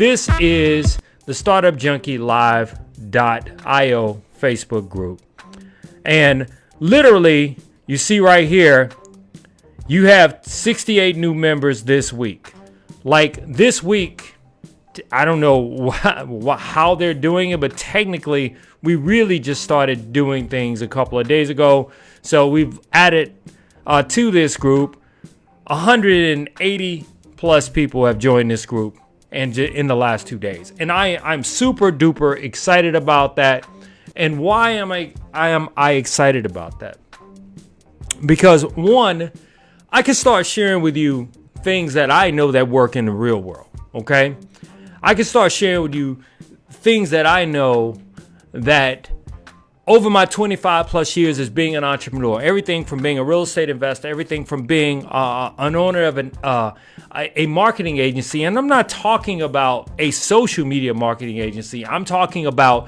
This is the Startup Junkie Live.io Facebook group. And literally, you see right here, you have 68 new members this week. Like this week, I don't know how they're doing it, but technically, we really just started doing things a couple of days ago. So we've added to this group, 180 plus people have joined this group and in the last 2 days. And I'm super duper excited about that. And why am I excited about that? Because one, I can start sharing with you things that I know that work in the real world. Okay. I can start sharing with you things that I know that over my 25 plus years as being an entrepreneur, everything from being a real estate investor, everything from being an owner of a marketing agency. And I'm not talking about a social media marketing agency. I'm talking about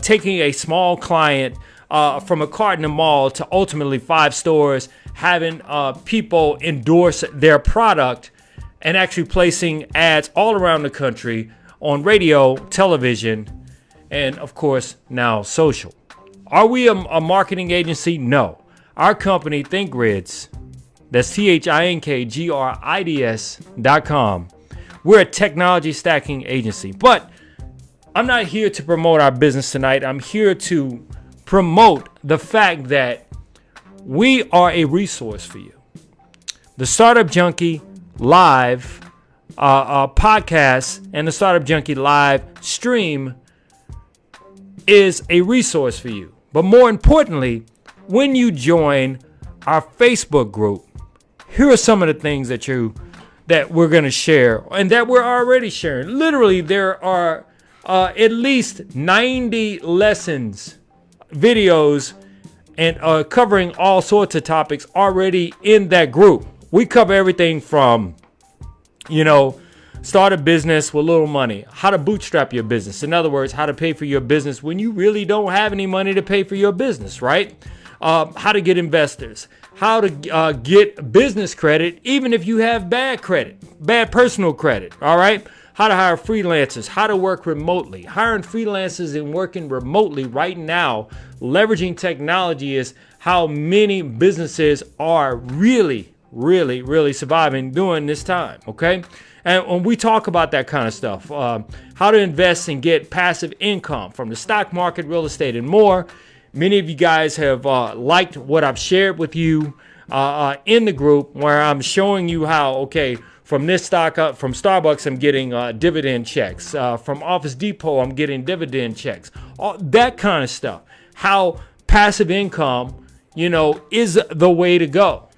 taking a small client from a cart in the mall to ultimately 5 stores, having people endorse their product and actually placing ads all around the country on radio, television, and of course now social. Are we a marketing agency? No. Our company, ThinkGrids, that's ThinkGrids.com. We're a technology stacking agency. But I'm not here to promote our business tonight. I'm here to promote the fact that we are a resource for you. The Startup Junkie Live podcast and the Startup Junkie Live stream is a resource for you. But more importantly, when you join our Facebook group, here are some of the things that we're going to share and that we're already sharing. Literally, there are at least 90 lessons, videos, and covering all sorts of topics already in that group. We cover everything from, start a business with little money, how to bootstrap your business. In other words, how to pay for your business when you really don't have any money to pay for your business, right? How to get investors, how to get business credit, even if you have bad personal credit, all right? How to hire freelancers, how to work remotely. Hiring freelancers and working remotely right now, leveraging technology is how many businesses are really surviving during this time, okay? And when we talk about that kind of stuff, how to invest and get passive income from the stock market, real estate, and more. Many of you guys have liked what I've shared with you in the group, where I'm showing you how, okay, from this stock up, from Starbucks, I'm getting dividend checks. From Office Depot, I'm getting dividend checks. All that kind of stuff. How passive income, is the way to go.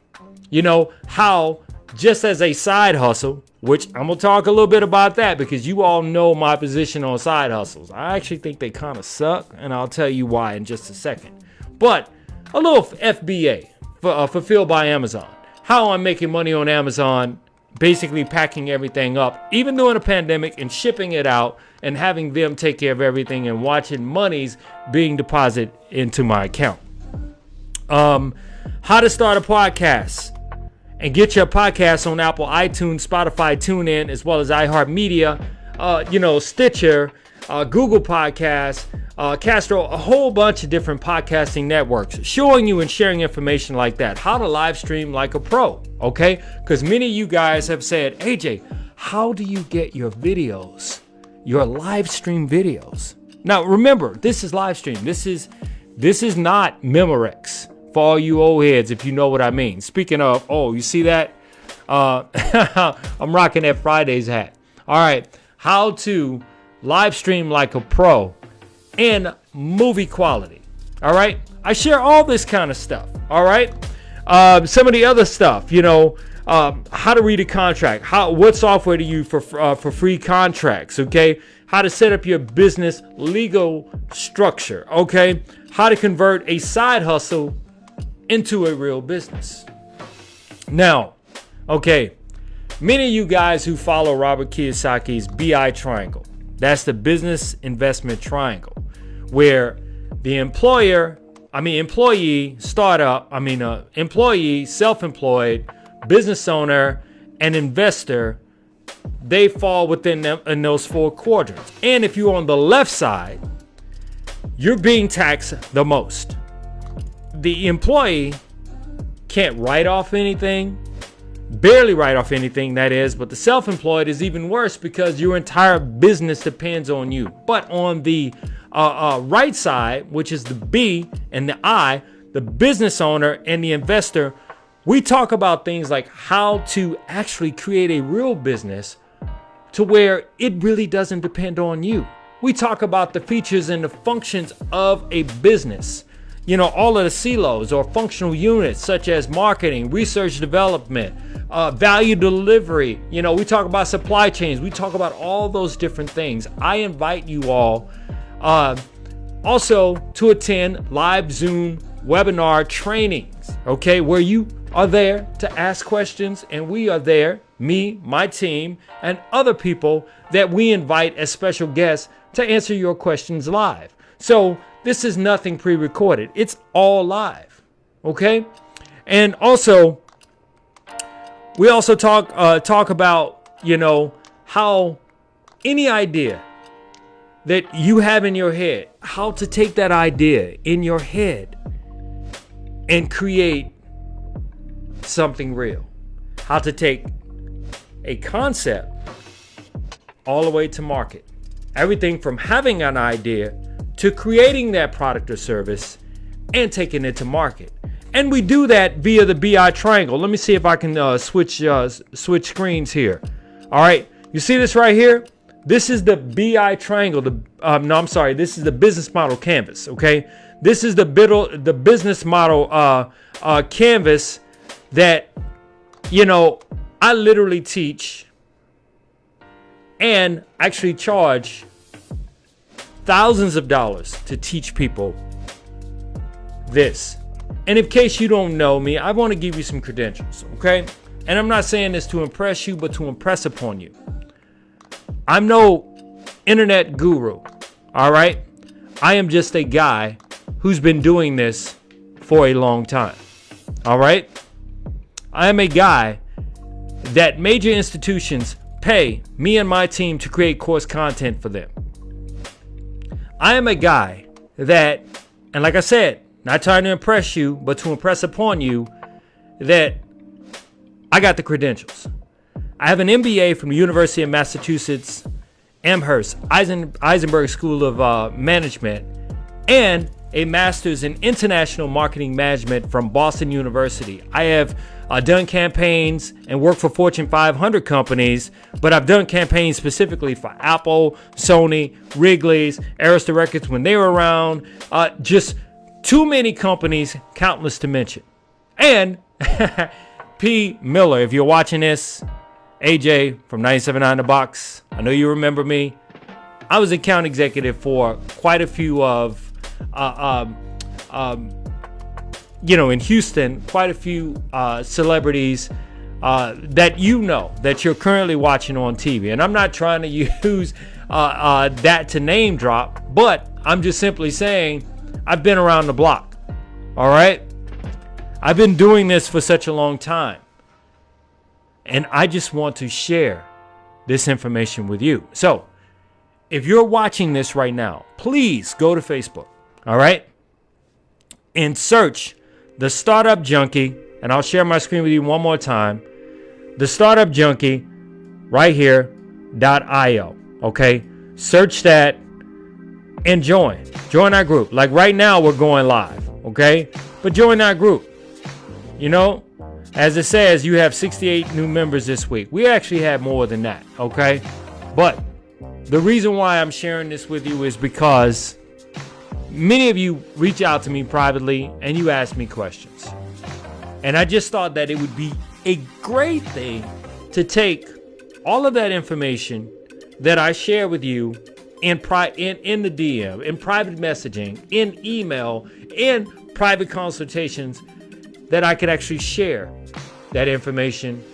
How just as a side hustle, which I'm going to talk a little bit about that because you all know my position on side hustles. I actually think they kind of suck, and I'll tell you why in just a second. But a little FBA, fulfilled by Amazon. How I'm making money on Amazon, basically packing everything up, even during a pandemic, and shipping it out and having them take care of everything and watching monies being deposited into my account. How to start a podcast and get your podcast on Apple, iTunes, Spotify, TuneIn, as well as iHeart Media, Stitcher, Google Podcasts, Castro, a whole bunch of different podcasting networks, showing you and sharing information like that. How to live stream like a pro, okay? Because many of you guys have said, AJ, how do you get your videos, your live stream videos? Now, remember, this is live stream. This is not Memorex. For all you old heads, if you know what I mean. Speaking of, you see that? I'm rocking that Fridays hat. All right. How to live stream like a pro in movie quality. All right. I share all this kind of stuff. All right. Some of the other stuff, how to read a contract. What software to use for free contracts. Okay. How to set up your business legal structure. Okay. How to convert a side hustle into a real business. Now, okay, many of you guys who follow Robert Kiyosaki's BI triangle, that's the business investment triangle, where the employee, self-employed, business owner, and investor they fall within them in those 4 quadrants. And if you're on the left side, you're being taxed the most. The employee can't write off anything, barely write off anything, that is, but the self-employed is even worse because your entire business depends on you. But on the right side, which is the B and the I, the business owner and the investor, we talk about things like how to actually create a real business to where it really doesn't depend on you. We talk about the features and the functions of a business. You know, all of the silos or functional units such as marketing, research development, value delivery. You know, we talk about supply chains. We talk about all those different things. I invite you all also to attend live Zoom webinar trainings, okay, where you are there to ask questions and we are there, me, my team, and other people that we invite as special guests to answer your questions live. So this is nothing pre-recorded. It's all live, okay? And also, we also talk about, you know, how any idea that you have in your head, how to take that idea in your head and create something real. How to take a concept all the way to market. Everything from having an idea to creating that product or service and taking it to market. And we do that via the BI triangle. Let me see if I can switch screens here. All right, you see this right here? This is the BI triangle. This is the business model canvas. Okay, this is the business model canvas that, you know, I literally teach and actually charge thousands of dollars to teach people this. And in case you don't know me, I want to give you some credentials, okay? And I'm not saying this to impress you, but to impress upon you. I'm no internet guru, all right? I am just a guy who's been doing this for a long time, all right? I am a guy that major institutions pay me and my team to create course content for them. I am a guy that, and like I said, not trying to impress you, but to impress upon you that I got the credentials. I have an MBA from the University of Massachusetts, Amherst, Eisenberg School of Management, and a master's in international marketing management from Boston University. I have done campaigns and worked for Fortune 500 companies, but I've done campaigns specifically for Apple, Sony, Wrigley's, Arista Records when they were around. Just too many companies, countless to mention. And P. Miller, if you're watching this, AJ from 97.9 The Box, I know you remember me. I was account executive for quite a few of in Houston, quite a few celebrities that you know that you're currently watching on TV. And I'm not trying to use that to name drop, but I'm just simply saying I've been around the block. All right? I've been doing this for such a long time. And I just want to share this information with you. So, if you're watching this right now, please go to Facebook. All right? And search the Startup Junkie, and I'll share my screen with you one more time. The Startup Junkie right here .io. Okay? Search that and join our group. Like right now we're going live, okay? But join our group. You know, as it says, you have 68 new members this week. We actually have more than that, okay? But the reason why I'm sharing this with you is because many of you reach out to me privately and you ask me questions. And I just thought that it would be a great thing to take all of that information that I share with you in the DM, in private messaging, in email, in private consultations, that I could actually share that information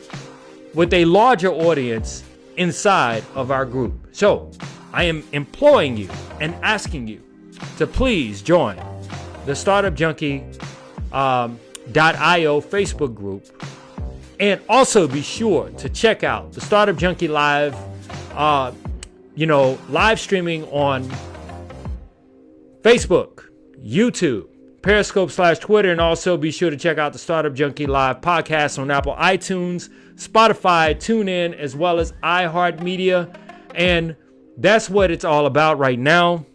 with a larger audience inside of our group. So I am imploring you and asking you to please join the Startup Junkie .io Facebook group And also be sure to check out the Startup Junkie Live, live streaming on Facebook, YouTube, Periscope /Twitter, and also be sure to check out the Startup Junkie Live podcast on Apple iTunes, Spotify, TuneIn, as well as iHeart Media. And that's what it's all about right now.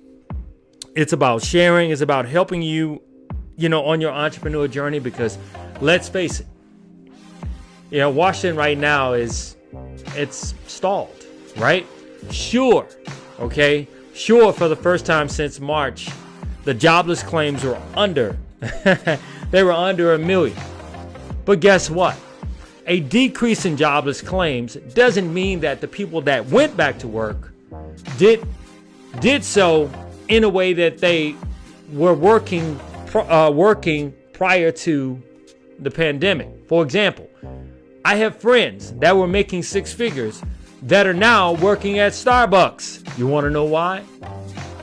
It's about sharing. It's about helping you, on your entrepreneur journey, because let's face it, Washington right now it's stalled, right? Sure. Okay. Sure. For the first time since March, the jobless claims were under, they were under 1 million. But guess what? A decrease in jobless claims doesn't mean that the people that went back to work did so in a way that they were working prior to the pandemic. For example, I have friends that were making 6 figures that are now working at Starbucks. You want to know why?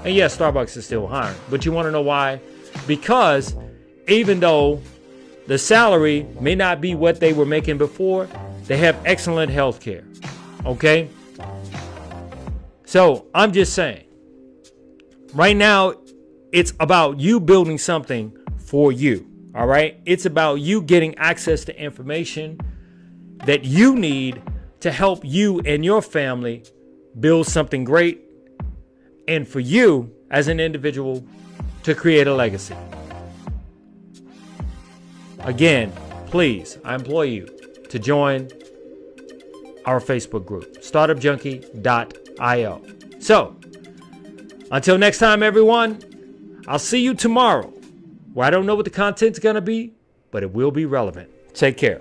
And yes, Starbucks is still hiring, but you want to know why? Because even though the salary may not be what they were making before, they have excellent health care. Okay? So I'm just saying, right now, it's about you building something for you. All right? It's about you getting access to information that you need to help you and your family build something great, and for you as an individual to create a legacy. Again, please, I implore you to join our Facebook group, startupjunkie.io. So, until next time, everyone, I'll see you tomorrow, where I don't know what the content's going to be, but it will be relevant. Take care.